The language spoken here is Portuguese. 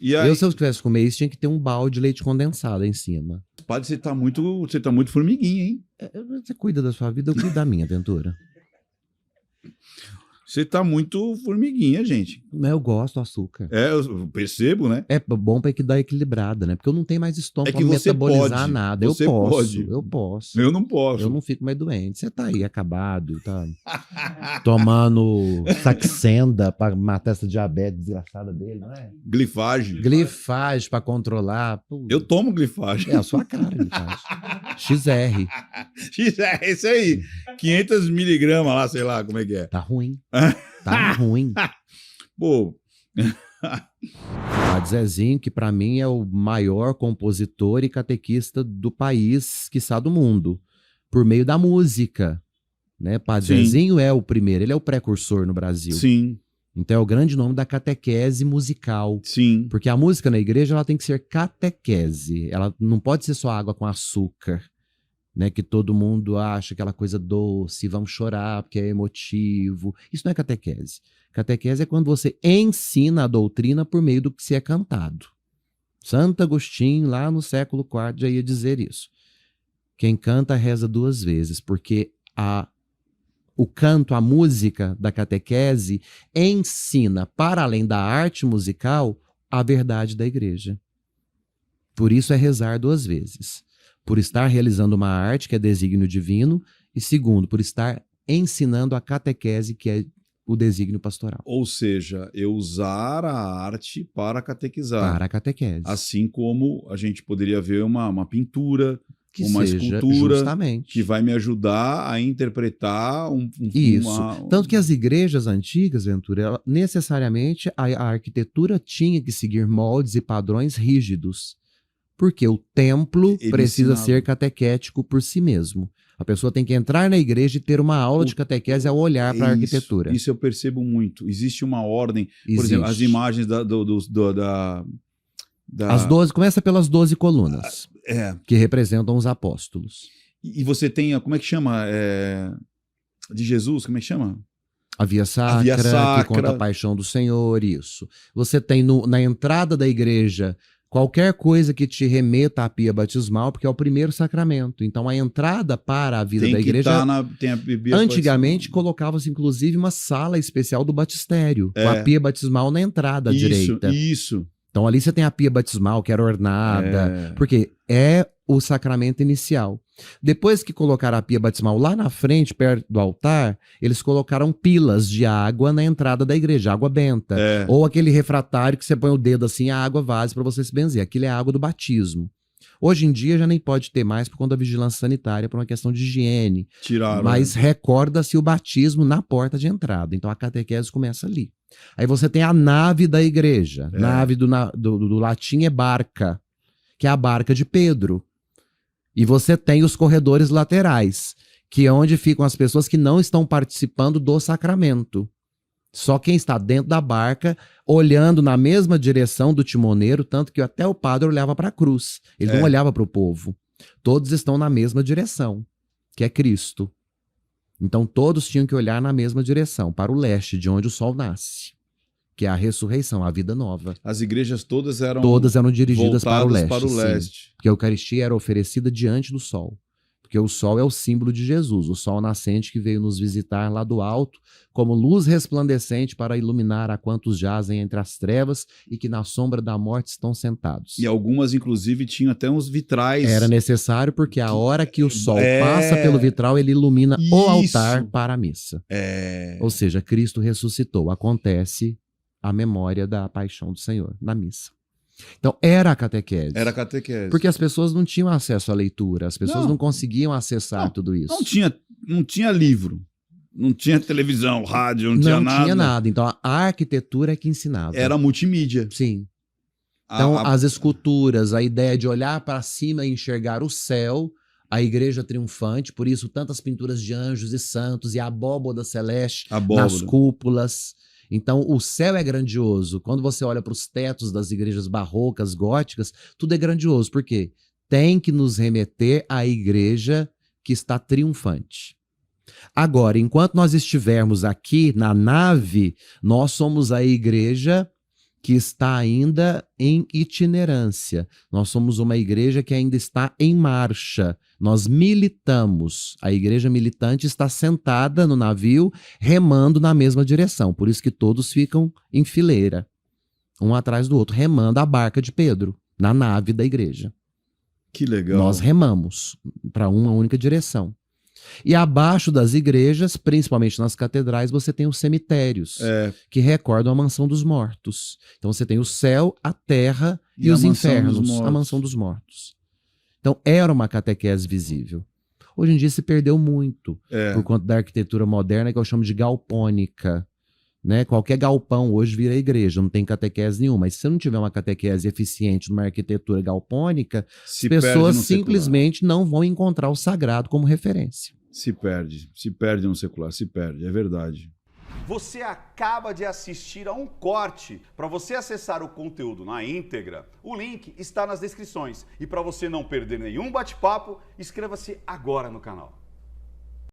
E aí, Eu, se eu quisesse comer isso, tinha que ter um balde de leite condensado em cima. padre, você tá muito formiguinha, hein? Você cuida da sua vida, eu cuido da minha, Ventura. Você tá muito formiguinha, gente. Mas eu gosto do açúcar. Eu percebo, né? É bom pra que dar equilibrada, né? Porque eu não tenho mais estômago É que pra você metabolizar pode. nada. Você eu posso, pode. eu posso. Eu não posso. Eu não fico mais doente. Você tá aí acabado, tá tomando Saxenda pra matar essa diabetes desgraçada dele, não é? Glifagem. Glifage pra controlar. Pô, Eu tomo glifagem. É a sua cara, glifage. XR. É isso aí. 500 miligramas lá, sei lá como é que é. Tá ruim. Tá ruim. Pô, Padre Zezinho, que pra mim é o maior compositor e catequista do país, quiçá do mundo, por meio da música, né? Padre Sim. Zezinho é o primeiro, ele é o precursor no Brasil. sim, Então é o grande nome da catequese musical. sim. Porque a música na igreja ela tem que ser catequese, ela não pode ser só água com açúcar, né? Que todo mundo acha aquela coisa doce, vamos chorar porque é emotivo. Isso não é catequese. Catequese é quando você ensina a doutrina por meio do que se é cantado. Santo Agostinho, lá no século IV, já ia dizer isso. Quem canta reza 2 vezes, porque o canto, a música da catequese ensina, para além da arte musical, a verdade da igreja. Por isso é rezar 2 vezes. Por estar realizando uma arte, que é desígnio divino, e segundo, por estar ensinando a catequese, que é o desígnio pastoral. Ou seja, eu usar a arte para catequizar. Para a catequese. Assim como a gente poderia ver uma pintura, Que uma seja escultura justamente. que vai me ajudar a interpretar Isso. Tanto que as igrejas antigas, Ventura, necessariamente a arquitetura tinha que seguir moldes e padrões rígidos. Porque o templo Ele precisa ensinava. ser catequético por si mesmo. A pessoa tem que entrar na igreja e ter uma aula de catequese ao olhar para a arquitetura. Isso eu percebo muito. Existe uma ordem. Por Existe. exemplo, as imagens As 12, começa pelas 12 colunas, É. que representam os apóstolos. E você tem, como é que chama? De Jesus, como é que chama? A Via Sacra, que conta a paixão do Senhor, isso. Você tem na entrada da igreja qualquer coisa que te remeta à pia batismal, porque é o primeiro sacramento. Então a entrada para a vida da igreja... Tem a pia Antigamente batismal. colocava-se inclusive uma sala especial do batistério, com a pia batismal na entrada à direita. Isso. Então ali você tem a pia batismal, que era ornada, porque é o sacramento inicial. Depois que colocaram a pia batismal lá na frente, perto do altar, eles colocaram pilas de água na entrada da igreja, água benta. Ou aquele refratário que você põe o dedo assim, a água vaza para você se benzer. Aquilo é a água do batismo. Hoje em dia já nem pode ter mais por conta da vigilância sanitária, por uma questão de higiene. Tiraram. Mas recorda-se o batismo na porta de entrada. Então a catequese começa ali. Aí você tem a nave da igreja. Nave do latim é barca, que é a barca de Pedro. E você tem os corredores laterais, que é onde ficam as pessoas que não estão participando do sacramento. Só quem está dentro da barca, olhando na mesma direção do timoneiro, tanto que até o padre olhava para a cruz. Ele não olhava para o povo. Todos estão na mesma direção, que é Cristo. Então todos tinham que olhar na mesma direção, para o leste, de onde o sol nasce, que é a ressurreição, a vida nova. As igrejas todas eram dirigidas para o leste. Para o leste. Sim, porque a Eucaristia era oferecida diante do sol. Porque o sol é o símbolo de Jesus, o sol nascente que veio nos visitar lá do alto, como luz resplandecente para iluminar a quantos jazem entre as trevas e que na sombra da morte estão sentados. E algumas, inclusive, tinham até uns vitrais. Era necessário porque a hora que o sol passa pelo vitral, ele ilumina o altar para a missa. Ou seja, Cristo ressuscitou. Acontece a memória da paixão do Senhor na missa. Então, era a catequese. Era a catequese. Porque as pessoas não tinham acesso à leitura, as pessoas não conseguiam acessar tudo isso. Não tinha livro, não tinha televisão, rádio, não tinha nada. Não tinha nada. Então, a arquitetura é que ensinava. Era multimídia. Sim. Então, as esculturas, a ideia de olhar para cima e enxergar o céu, a igreja triunfante, por isso tantas pinturas de anjos e santos e a abóboda celeste nas cúpulas. Então, o céu é grandioso. Quando você olha para os tetos das igrejas barrocas, góticas, tudo é grandioso. Por quê? Tem que nos remeter à igreja que está triunfante. Agora, enquanto nós estivermos aqui na nave, nós somos a igreja que está ainda em itinerância. Nós somos uma igreja que ainda está em marcha. Nós militamos. A igreja militante está sentada no navio, remando na mesma direção. Por isso que todos ficam em fileira, um atrás do outro, remando a barca de Pedro, na nave da igreja. Que legal. Nós remamos para uma única direção. E abaixo das igrejas, principalmente nas catedrais, você tem os cemitérios, que recordam a mansão dos mortos. Então você tem o céu, a terra e os infernos, a mansão dos mortos. Então era uma catequese visível. Hoje em dia se perdeu muito, por conta da arquitetura moderna, que eu chamo de galpônica. Né? Qualquer galpão hoje vira igreja, não tem catequese nenhuma. Mas se você não tiver uma catequese eficiente numa arquitetura galpônica, as pessoas simplesmente não vão encontrar o sagrado como referência. Se perde no secular, se perde, é verdade. Você acaba de assistir a um corte. Para você acessar o conteúdo na íntegra, o link está nas descrições. E para você não perder nenhum bate-papo, inscreva-se agora no canal.